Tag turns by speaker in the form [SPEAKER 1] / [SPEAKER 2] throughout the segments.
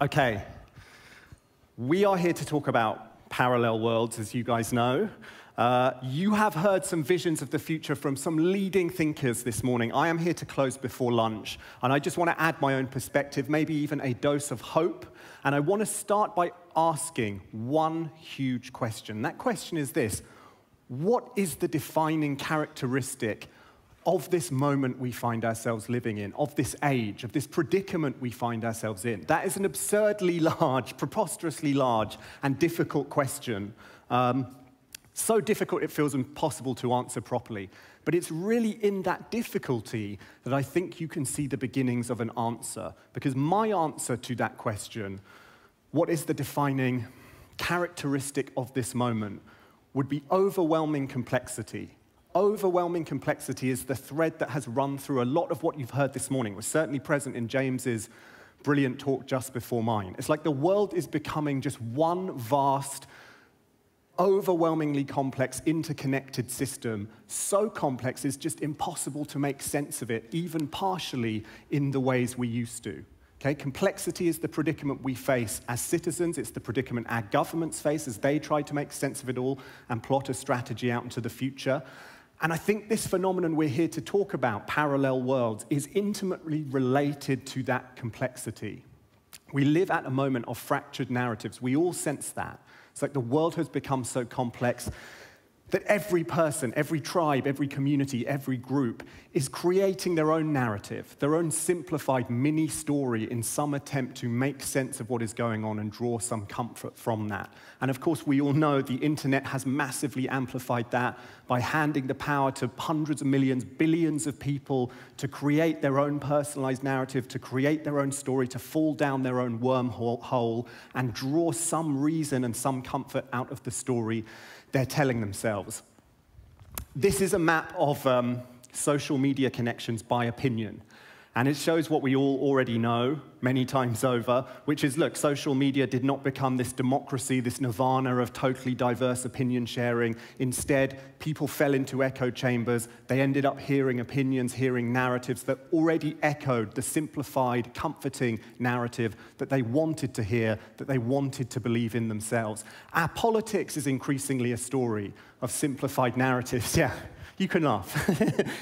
[SPEAKER 1] Okay, we are here to talk about parallel worlds, as you guys know. You have heard some visions of the future from some leading thinkers this morning. I am here to close before lunch, and I just want to add my own perspective, maybe even a dose of hope. And I want to start by asking one huge question. That question is this: what is the defining characteristic of this moment we find ourselves living in, of this age, of this predicament we find ourselves in? That is an absurdly large, preposterously large, and difficult question. So difficult it feels impossible to answer properly. But it's really in that difficulty that I think you can see the beginnings of an answer. Because my answer to that question, what is the defining characteristic of this moment, would be overwhelming complexity. Overwhelming complexity is the thread that has run through a lot of what you've heard this morning. It was certainly present in James's brilliant talk just before mine. It's like the world is becoming just one vast, overwhelmingly complex, interconnected system. So complex it's just impossible to make sense of it, even partially in the ways we used to. Okay? Complexity is the predicament we face as citizens. It's the predicament our governments face as they try to make sense of it all and plot a strategy out into the future. And I think this phenomenon we're here to talk about, parallel worlds, is intimately related to that complexity. We live at a moment of fractured narratives. We all sense that. It's like the world has become so complex that every person, every tribe, every community, every group is creating their own narrative, their own simplified mini-story in some attempt to make sense of what is going on and draw some comfort from that. And of course, we all know the internet has massively amplified that by handing the power to hundreds of millions, billions of people to create their own personalized narrative, to create their own story, to fall down their own wormhole and draw some reason and some comfort out of the story they're telling themselves. This is a map of social media connections by opinion. And it shows what we all already know many times over, which is, look, social media did not become this democracy, this nirvana of totally diverse opinion sharing. Instead, people fell into echo chambers. They ended up hearing opinions, hearing narratives that already echoed the simplified, comforting narrative that they wanted to hear, that they wanted to believe in themselves. Our politics is increasingly a story of simplified narratives. Yeah. You can laugh.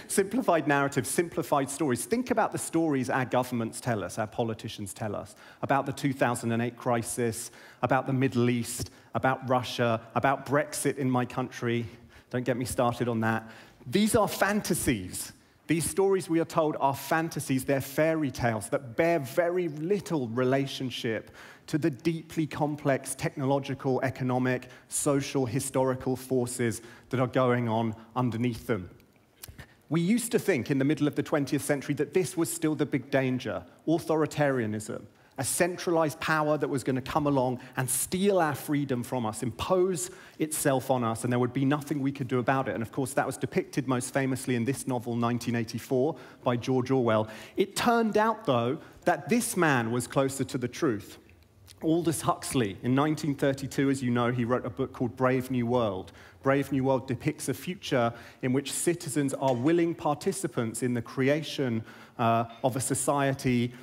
[SPEAKER 1] Simplified narratives, simplified stories. Think about the stories our governments tell us, our politicians tell us, about the 2008 crisis, about the Middle East, about Russia, about Brexit in my country. Don't get me started on that. These are fantasies. These stories we are told are fantasies. They're fairy tales that bear very little relationship to the deeply complex technological, economic, social, historical forces that are going on underneath them. We used to think in the middle of the 20th century that this was still the big danger: authoritarianism, a centralized power that was going to come along and steal our freedom from us, impose itself on us, and there would be nothing we could do about it. And of course, that was depicted most famously in this novel, 1984, by George Orwell. It turned out, though, that this man was closer to the truth. Aldous Huxley, in 1932, as you know, he wrote a book called Brave New World. Brave New World depicts a future in which citizens are willing participants in the creation of a society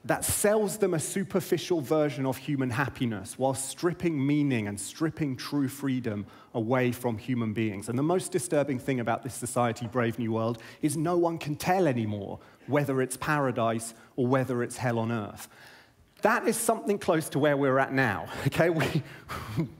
[SPEAKER 1] that sells them a superficial version of human happiness while stripping meaning and stripping true freedom away from human beings. And the most disturbing thing about this society, Brave New World, is no one can tell anymore whether it's paradise or whether it's hell on earth. That is something close to where we're at now, okay?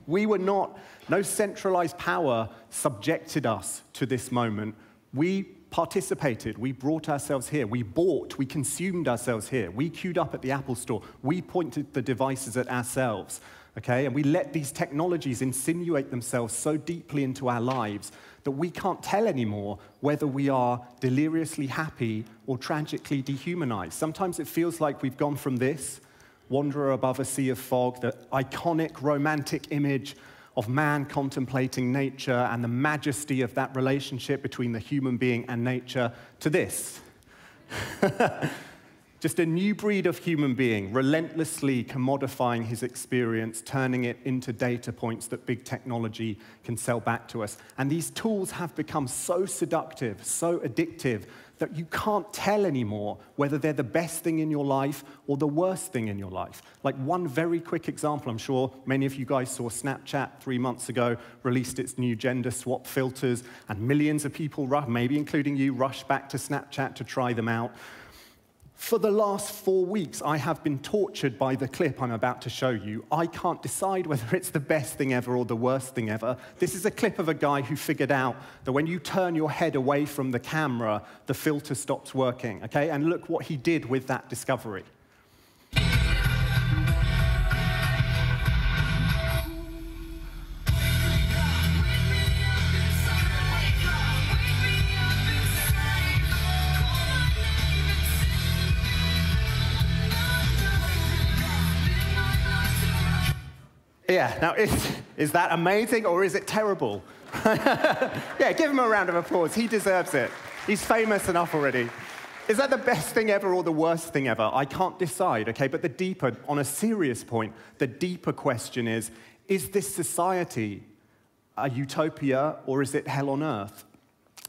[SPEAKER 1] We were not, no centralized power subjected us to this moment. We participated, we brought ourselves here, we bought, we consumed ourselves here, we queued up at the Apple store, we pointed the devices at ourselves, okay? And we let these technologies insinuate themselves so deeply into our lives that we can't tell anymore whether we are deliriously happy or tragically dehumanized. Sometimes it feels like we've gone from this, wanderer above a sea of fog, the iconic romantic image of man contemplating nature and the majesty of that relationship between the human being and nature, to this. Just a new breed of human being, relentlessly commodifying his experience, turning it into data points that big technology can sell back to us. And these tools have become so seductive, so addictive, that you can't tell anymore whether they're the best thing in your life or the worst thing in your life. Like one very quick example, I'm sure many of you guys saw Snapchat 3 months ago, released its new gender swap filters, and millions of people, maybe including you, rushed back to Snapchat to try them out. For the last 4 weeks, I have been tortured by the clip I'm about to show you. I can't decide whether it's the best thing ever or the worst thing ever. This is a clip of a guy who figured out that when you turn your head away from the camera, the filter stops working, okay? And look what he did with that discovery. Yeah, now is that amazing or is it terrible? Yeah, give him a round of applause. He deserves it. He's famous enough already. Is that the best thing ever or the worst thing ever? I can't decide, okay? But the deeper, on a serious point, the deeper question is this society a utopia or is it hell on earth?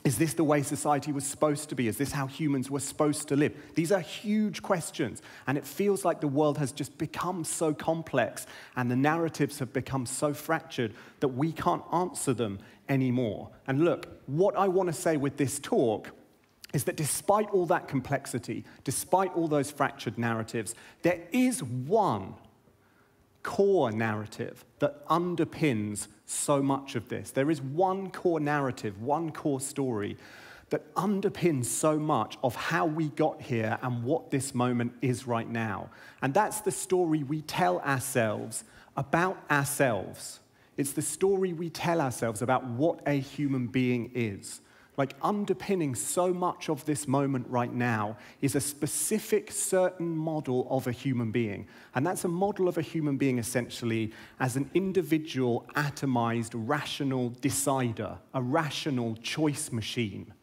[SPEAKER 1] Is this the way society was supposed to be? Is this how humans were supposed to live? These are huge questions, and it feels like the world has just become so complex and the narratives have become so fractured that we can't answer them anymore. And look, what I want to say with this talk is that despite all that complexity, despite all those fractured narratives, there is one core narrative that underpins so much of this. There is one core narrative, one core story that underpins so much of how we got here and what this moment is right now. And that's the story we tell ourselves about ourselves. It's the story we tell ourselves about what a human being is. Like underpinning so much of this moment right now is a specific certain model of a human being. And that's a model of a human being essentially as an individual, atomized, rational decider, a rational choice machine.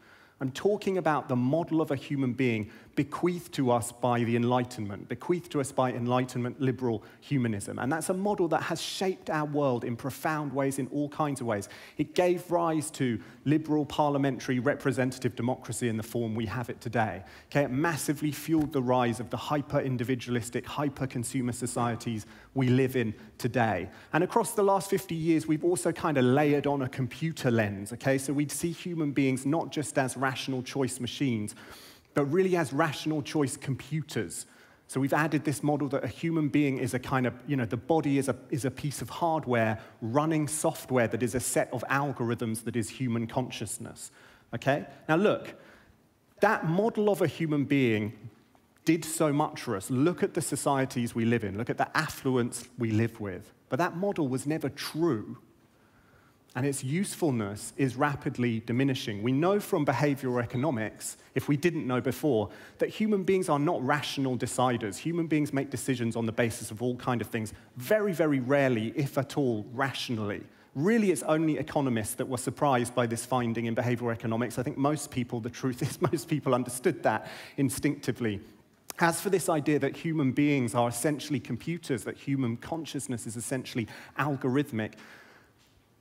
[SPEAKER 1] I'm talking about the model of a human being bequeathed to us by the Enlightenment, bequeathed to us by Enlightenment liberal humanism. And that's a model that has shaped our world in profound ways, in all kinds of ways. It gave rise to liberal parliamentary representative democracy in the form we have it today. Okay, it massively fueled the rise of the hyper-individualistic, hyper-consumer societies we live in today. And across the last 50 years, we've also kind of layered on a computer lens, okay? So we'd see human beings not just as rational choice machines, but really as rational choice computers. So we've added this model that a human being is a kind of, the body is a piece of hardware running software that is a set of algorithms that is human consciousness, okay? Now look, that model of a human being did so much for us. Look at the societies we live in. Look at the affluence we live with. But that model was never true. And its usefulness is rapidly diminishing. We know from behavioral economics, if we didn't know before, that human beings are not rational deciders. Human beings make decisions on the basis of all kinds of things, very, very rarely, if at all, rationally. Really, it's only economists that were surprised by this finding in behavioral economics. I think most people, the truth is, most people understood that instinctively. As for this idea that human beings are essentially computers, that human consciousness is essentially algorithmic,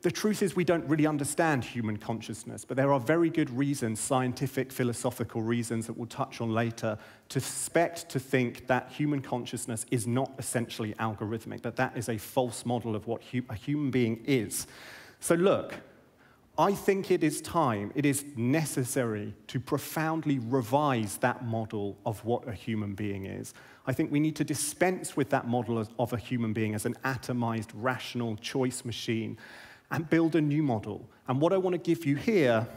[SPEAKER 1] the truth is we don't really understand human consciousness, but there are very good reasons, scientific, philosophical reasons that we'll touch on later, to think that human consciousness is not essentially algorithmic, that that is a false model of what a human being is. So look, I think it is time, it is necessary to profoundly revise that model of what a human being is. I think we need to dispense with that model of a human being as an atomized, rational choice machine and build a new model. And what I want to give you here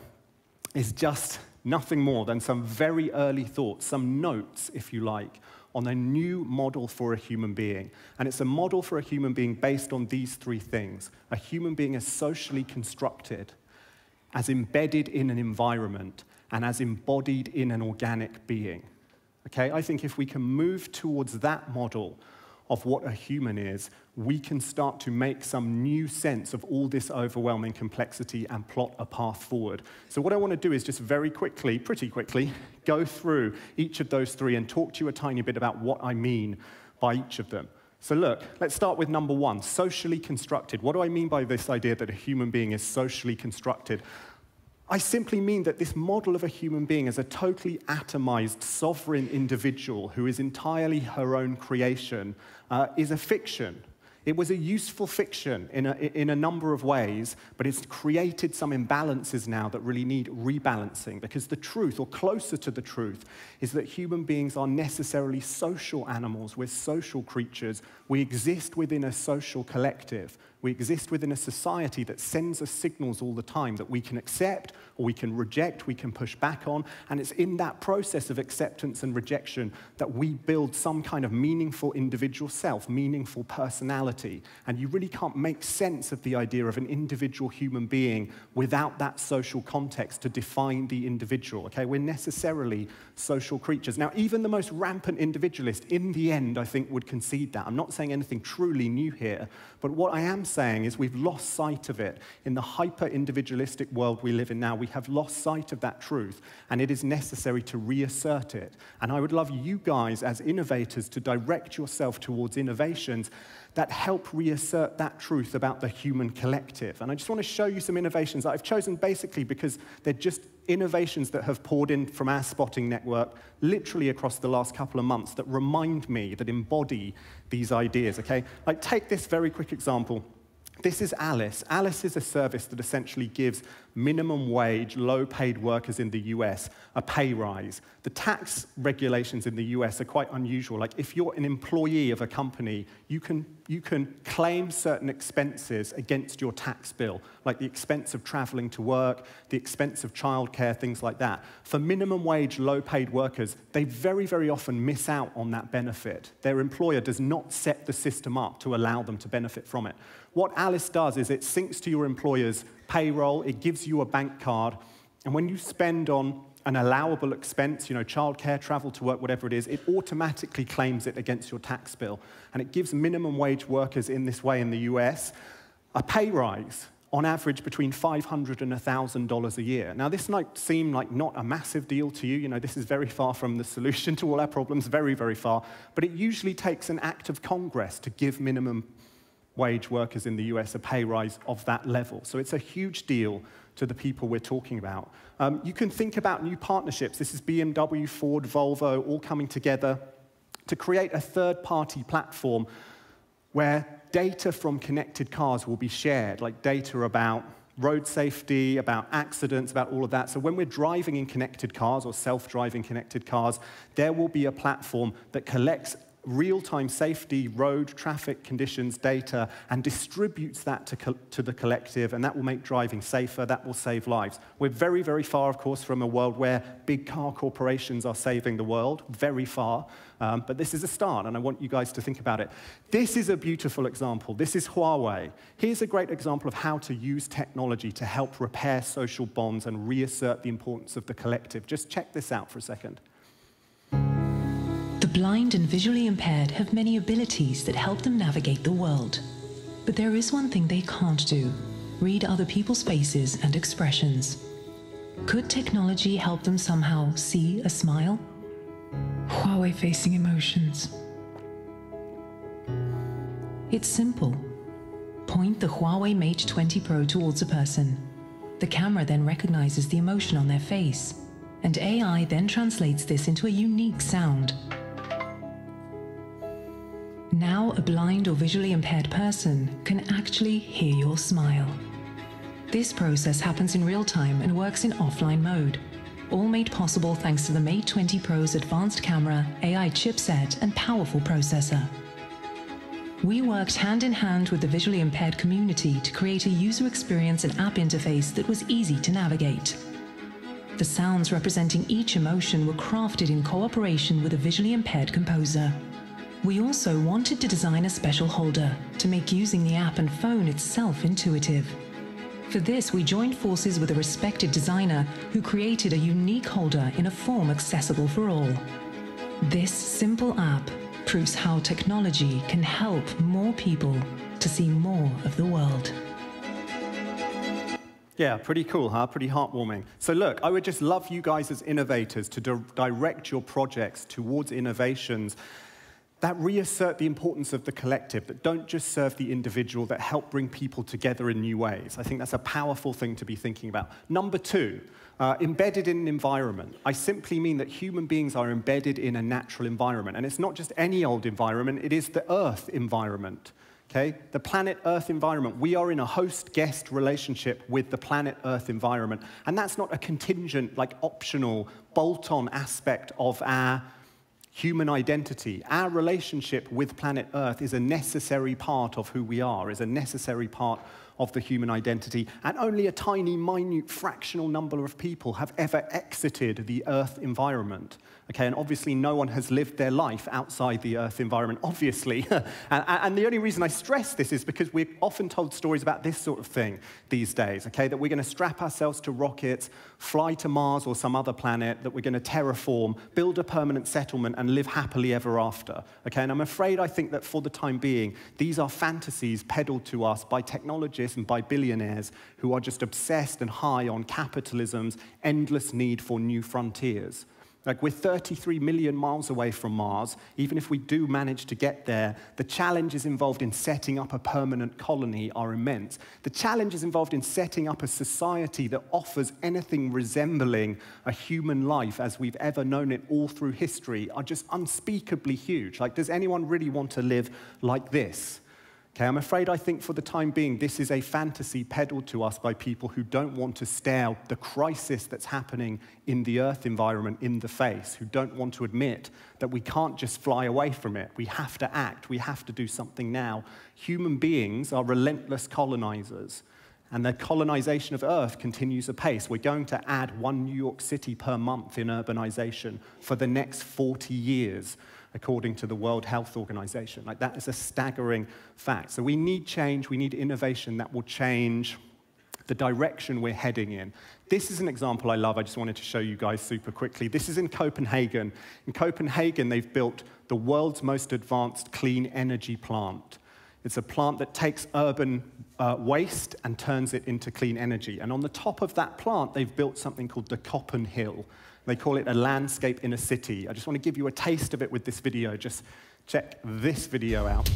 [SPEAKER 1] is just nothing more than some very early thoughts, some notes, if you like, on a new model for a human being. And it's a model for a human being based on these three things. A human being is socially constructed, as embedded in an environment, and as embodied in an organic being. Okay? I think if we can move towards that model of what a human is, we can start to make some new sense of all this overwhelming complexity and plot a path forward. So what I want to do is just very quickly, pretty quickly, go through each of those three and talk to you a tiny bit about what I mean by each of them. So look, let's start with number one, socially constructed. What do I mean by this idea that a human being is socially constructed? I simply mean that this model of a human being as a totally atomized, sovereign individual who is entirely her own creation is a fiction. It was a useful fiction in a number of ways, but it's created some imbalances now that really need rebalancing, because the truth, or closer to the truth, is that human beings are necessarily social animals. We're social creatures. We exist within a social collective. We exist within a society that sends us signals all the time that we can accept or we can reject, we can push back on, and it's in that process of acceptance and rejection that we build some kind of meaningful individual self, meaningful personality, and you really can't make sense of the idea of an individual human being without that social context to define the individual, okay? We're necessarily social creatures. Now, even the most rampant individualist, in the end, I think, would concede that. I'm not saying anything truly new here, but what I am saying is we've lost sight of it. In the hyper-individualistic world we live in now, we have lost sight of that truth, and it is necessary to reassert it. And I would love you guys, as innovators, to direct yourself towards innovations that help reassert that truth about the human collective. And I just want to show you some innovations that I've chosen basically because they're just innovations that have poured in from our spotting network literally across the last couple of months that remind me, that embody these ideas, okay? Like, take this very quick example. This is Alice. Alice is a service that essentially gives minimum wage, low-paid workers in the US a pay rise. The tax regulations in the US are quite unusual. Like, if you're an employee of a company, you can claim certain expenses against your tax bill, like the expense of traveling to work, the expense of childcare, things like that. For minimum wage, low-paid workers, they very, very often miss out on that benefit. Their employer does not set the system up to allow them to benefit from it. What Alice does is it syncs to your employer's payroll, it gives you a bank card, and when you spend on an allowable expense, you know, childcare, travel to work, whatever it is, it automatically claims it against your tax bill. And it gives minimum wage workers in this way in the US a pay rise, on average between $500 and $1,000 a year. Now, this might seem like not a massive deal to you. You know, this is very far from the solution to all our problems, very, very far. But it usually takes an act of Congress to give minimum wage workers in the US a pay rise of that level. So it's a huge deal to the people we're talking about. You can think about new partnerships. This is BMW, Ford, Volvo, all coming together to create a third-party platform where data from connected cars will be shared, like data about road safety, about accidents, about all of that. So when we're driving in connected cars or self-driving connected cars, there will be a platform that collects real-time safety, road, traffic conditions data, and distributes that to the collective, and that will make driving safer, that will save lives. We're very, very far, of course, from a world where big car corporations are saving the world, very far, but this is a start, and I want you guys to think about it. This is a beautiful example. This is Huawei. Here's a great example of how to use technology to help repair social bonds and reassert the importance of the collective. Just check this out for a second.
[SPEAKER 2] The blind and visually impaired have many abilities that help them navigate the world. But there is one thing they can't do: read other people's faces and expressions. Could technology help them somehow see a smile? Huawei facing emotions. It's simple. Point the Huawei Mate 20 Pro towards a person. The camera then recognizes the emotion on their face, and AI then translates this into a unique sound. Now a blind or visually impaired person can actually hear your smile. This process happens in real time and works in offline mode, all made possible thanks to the Mate 20 Pro's advanced camera, AI chipset, and powerful processor. We worked hand in hand with the visually impaired community to create a user experience and app interface that was easy to navigate. The sounds representing each emotion were crafted in cooperation with a visually impaired composer. We also wanted to design a special holder to make using the app and phone itself intuitive. For this, we joined forces with a respected designer who created a unique holder in a form accessible for all. This simple app proves how technology can help more people to see more of the world.
[SPEAKER 1] Yeah, pretty cool, huh? Pretty heartwarming. So look, I would just love you guys as innovators to direct your projects towards innovations that reassert the importance of the collective, that don't just serve the individual, that help bring people together in new ways. I think that's a powerful thing to be thinking about. Number two, embedded in an environment. I simply mean that human beings are embedded in a natural environment. And it's not just any old environment, it is the Earth environment. Okay? The planet Earth environment. We are in a host-guest relationship with the planet Earth environment. And that's not a contingent, like optional, bolt-on aspect of our human identity. Our relationship with planet Earth is a necessary part of who we are, is a necessary part of the human identity, and only a tiny, minute, fractional number of people have ever exited the Earth environment. Okay, and obviously no one has lived their life outside the Earth environment, obviously. and the only reason I stress this is because we're often told stories about this sort of thing these days, okay, that we're going to strap ourselves to rockets, fly to Mars or some other planet, that we're going to terraform, build a permanent settlement, and live happily ever after. Okay, and I'm afraid I think that for the time being, these are fantasies peddled to us by technologists and by billionaires who are just obsessed and high on capitalism's endless need for new frontiers. Like, we're 33 million miles away from Mars. Even if we do manage to get there, the challenges involved in setting up a permanent colony are immense. The challenges involved in setting up a society that offers anything resembling a human life as we've ever known it all through history are just unspeakably huge. Like, does anyone really want to live like this? Okay, I'm afraid I think for the time being, this is a fantasy peddled to us by people who don't want to stare the crisis that's happening in the Earth environment in the face, who don't want to admit that we can't just fly away from it. We have to act. We have to do something now. Human beings are relentless colonizers, and the colonization of Earth continues apace. We're going to add 1 New York City per month in urbanization for the next 40 years. According to the World Health Organization. Like, that is a staggering fact. So we need change, we need innovation that will change the direction we're heading in. This is an example I love. I just wanted to show you guys super quickly. This is in Copenhagen. In Copenhagen, they've built the world's most advanced clean energy plant. It's a plant that takes urban waste and turns it into clean energy. And on the top of that plant, they've built something called the Copenhill. They call it a landscape in a city. I just want to give you a taste of it with this video. Just check this video out.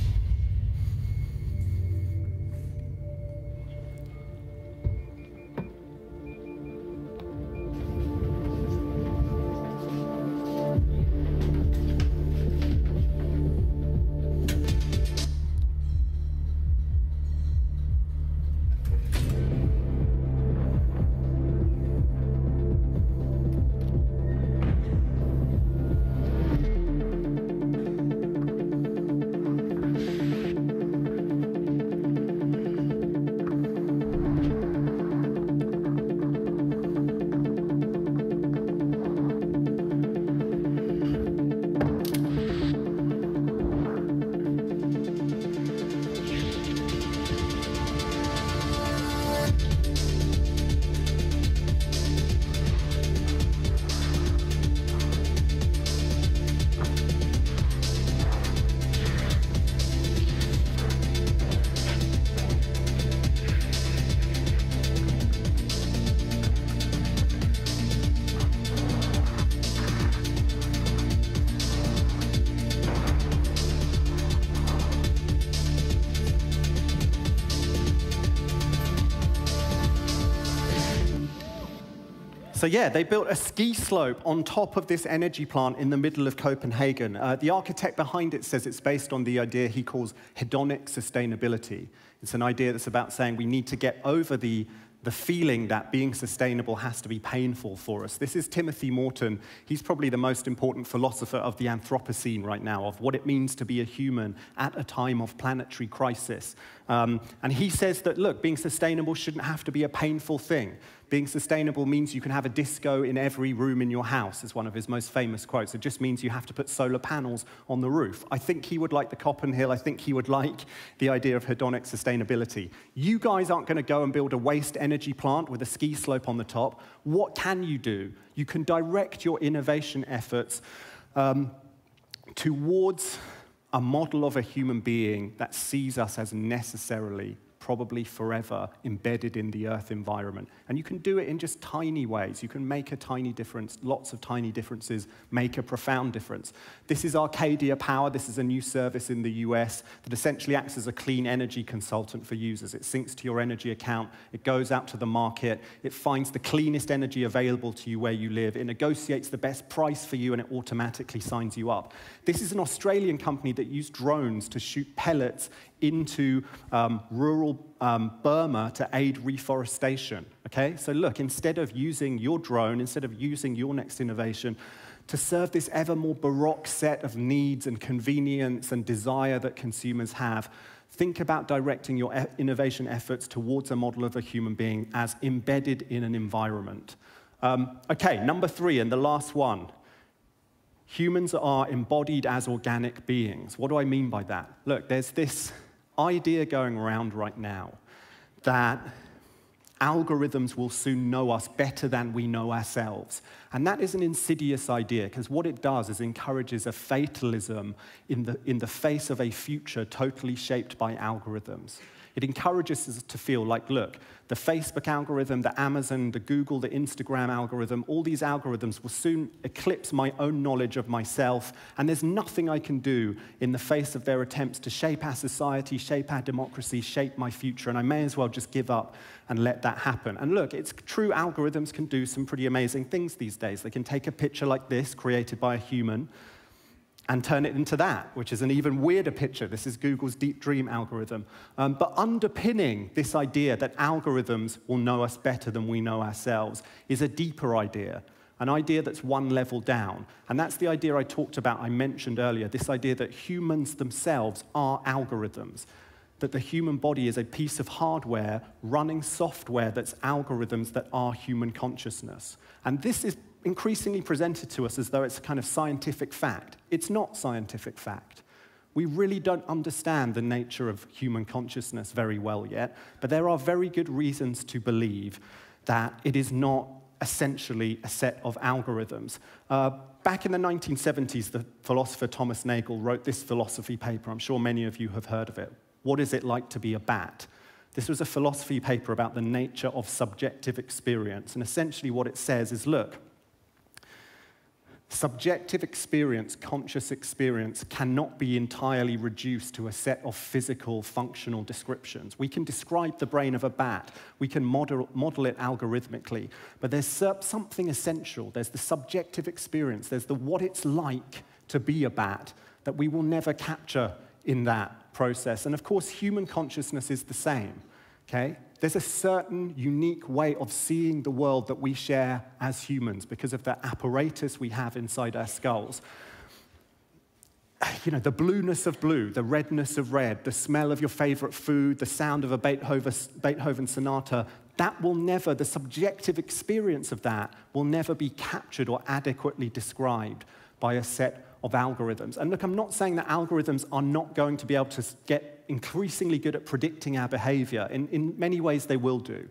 [SPEAKER 1] So yeah, they built a ski slope on top of this energy plant in the middle of Copenhagen. The architect behind it says it's based on the idea he calls hedonic sustainability. It's an idea that's about saying we need to get over the feeling that being sustainable has to be painful for us. This is Timothy Morton. He's probably the most important philosopher of the Anthropocene right now, of what it means to be a human at a time of planetary crisis. And he says that, look, being sustainable shouldn't have to be a painful thing. Being sustainable means you can have a disco in every room in your house, is one of his most famous quotes. It just means you have to put solar panels on the roof. I think he would like the Copenhill. I think he would like the idea of hedonic sustainability. You guys aren't going to go and build a waste energy plant with a ski slope on the top. What can you do? You can direct your innovation efforts towards a model of a human being that sees us as necessarily, probably forever, embedded in the Earth environment. And you can do it in just tiny ways. You can make a tiny difference, lots of tiny differences, make a profound difference. This is Arcadia Power. This is a new service in the US that essentially acts as a clean energy consultant for users. It syncs to your energy account. It goes out to the market. It finds the cleanest energy available to you where you live. It negotiates the best price for you, and it automatically signs you up. This is an Australian company that used drones to shoot pellets into rural Burma to aid reforestation, okay? So look, instead of using your drone, instead of using your next innovation to serve this ever more baroque set of needs and convenience and desire that consumers have, think about directing your innovation efforts towards a model of a human being as embedded in an environment. Okay, number 3, and the last one. Humans are embodied as organic beings. What do I mean by that? Look, there's this idea going around right now that algorithms will soon know us better than we know ourselves. And that is an insidious idea, because what it does is encourages a fatalism in the face of a future totally shaped by algorithms. It encourages us to feel like, look, the Facebook algorithm, the Amazon, the Google, the Instagram algorithm, all these algorithms will soon eclipse my own knowledge of myself, and there's nothing I can do in the face of their attempts to shape our society, shape our democracy, shape my future, and I may as well just give up and let that happen. And look, it's true, algorithms can do some pretty amazing things these days. They can take a picture like this, created by a human, and turn it into that, which is an even weirder picture. This is Google's Deep Dream algorithm. But underpinning this idea that algorithms will know us better than we know ourselves is a deeper idea, an idea that's one level down. And that's the idea I talked about, I mentioned earlier, this idea that humans themselves are algorithms, that the human body is a piece of hardware running software that's algorithms that are human consciousness. And this is increasingly presented to us as though it's a kind of scientific fact. It's not scientific fact. We really don't understand the nature of human consciousness very well yet, but there are very good reasons to believe that it is not essentially a set of algorithms. Back in the 1970s, the philosopher Thomas Nagel wrote this philosophy paper. I'm sure many of you have heard of it. What is it like to be a bat? This was a philosophy paper about the nature of subjective experience, and essentially what it says is, look, subjective experience, conscious experience, cannot be entirely reduced to a set of physical, functional descriptions. We can describe the brain of a bat. We can model it algorithmically. But there's something essential. There's the subjective experience. There's the what it's like to be a bat that we will never capture in that process. And of course, human consciousness is the same, okay? There's a certain unique way of seeing the world that we share as humans because of the apparatus we have inside our skulls. You know, the blueness of blue, the redness of red, the smell of your favorite food, the sound of a Beethoven sonata, that will never, the subjective experience of that will never be captured or adequately described by a set of algorithms. And look, I'm not saying that algorithms are not going to be able to get increasingly good at predicting our behavior. In many ways, they will do.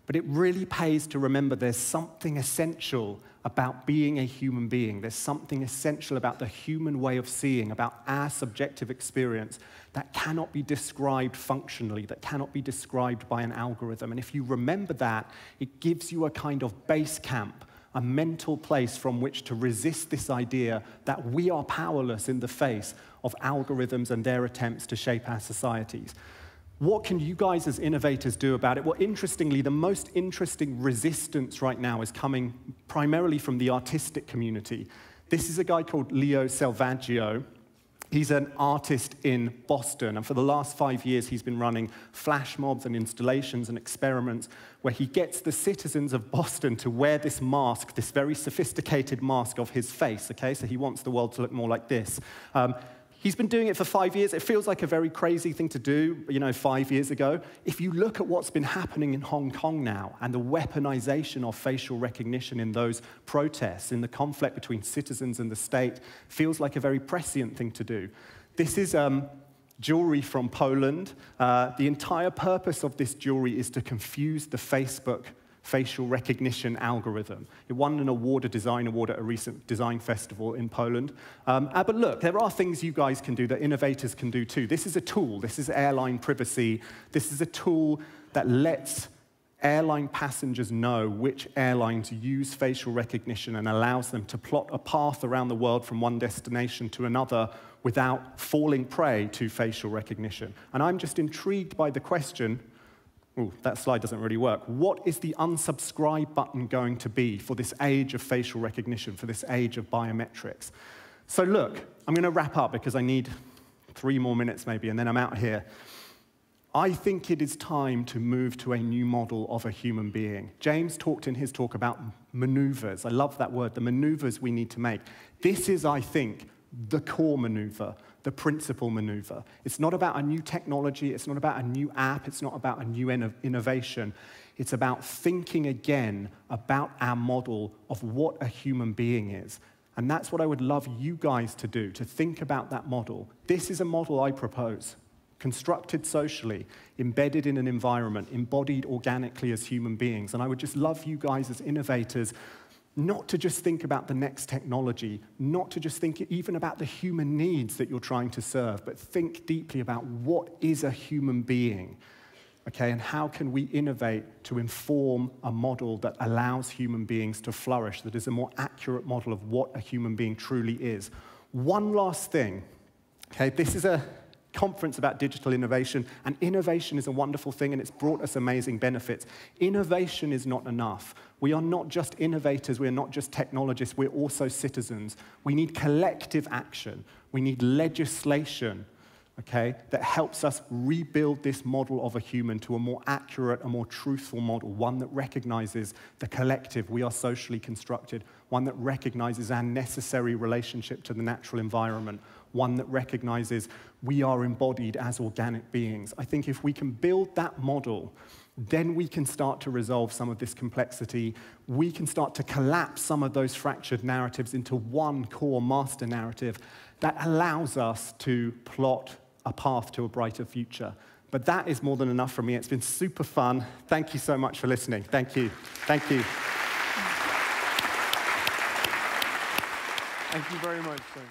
[SPEAKER 1] But it really pays to remember there's something essential about being a human being. There's something essential about the human way of seeing, about our subjective experience that cannot be described functionally, that cannot be described by an algorithm. And if you remember that, it gives you a kind of base camp, a mental place from which to resist this idea that we are powerless in the face of algorithms and their attempts to shape our societies. What can you guys as innovators do about it? Well, interestingly, the most interesting resistance right now is coming primarily from the artistic community. This is a guy called Leo Salvaggio. He's an artist in Boston, and for the last 5 years, he's been running flash mobs and installations and experiments where he gets the citizens of Boston to wear this mask, this very sophisticated mask of his face, okay? So he wants the world to look more like this. He's been doing it for 5 years. It feels like a very crazy thing to do, 5 years ago. If you look at what's been happening in Hong Kong now and the weaponization of facial recognition in those protests, in the conflict between citizens and the state, feels like a very prescient thing to do. This is jewelry from Poland. The entire purpose of this jewelry is to confuse the Facebook facial recognition algorithm. It won an award, a design award, at a recent design festival in Poland. But look, there are things you guys can do that innovators can do too. This is a tool. This is Airline Privacy. This is a tool that lets airline passengers know which airlines use facial recognition and allows them to plot a path around the world from one destination to another without falling prey to facial recognition. And I'm just intrigued by the question, ooh, that slide doesn't really work. What is the unsubscribe button going to be for this age of facial recognition, for this age of biometrics? So look, I'm going to wrap up because I need 3 more minutes maybe, and then I'm out here. I think it is time to move to a new model of a human being. James talked in his talk about maneuvers. I love that word, the maneuvers we need to make. This is, I think, the core maneuver, the principal maneuver. It's not about a new technology, it's not about a new app, it's not about a new innovation. It's about thinking again about our model of what a human being is. And that's what I would love you guys to do, to think about that model. This is a model I propose. Constructed socially, embedded in an environment, embodied organically as human beings. And I would just love you guys as innovators not to just think about the next technology, not to just think even about the human needs that you're trying to serve, but think deeply about what is a human being, okay, and how can we innovate to inform a model that allows human beings to flourish, that is a more accurate model of what a human being truly is. One last thing, okay, this is a conference about digital innovation, and innovation is a wonderful thing, and it's brought us amazing benefits. Innovation is not enough. We are not just innovators, we are not just technologists, we're also citizens. We need collective action. We need legislation, okay, that helps us rebuild this model of a human to a more accurate, a more truthful model, one that recognizes the collective, we are socially constructed, one that recognizes our necessary relationship to the natural environment, one that recognizes we are embodied as organic beings. I think if we can build that model, then we can start to resolve some of this complexity. We can start to collapse some of those fractured narratives into one core master narrative that allows us to plot a path to a brighter future. But that is more than enough for me. It's been super fun. Thank you so much for listening. Thank you. Thank you.
[SPEAKER 3] Thank you very much, sir.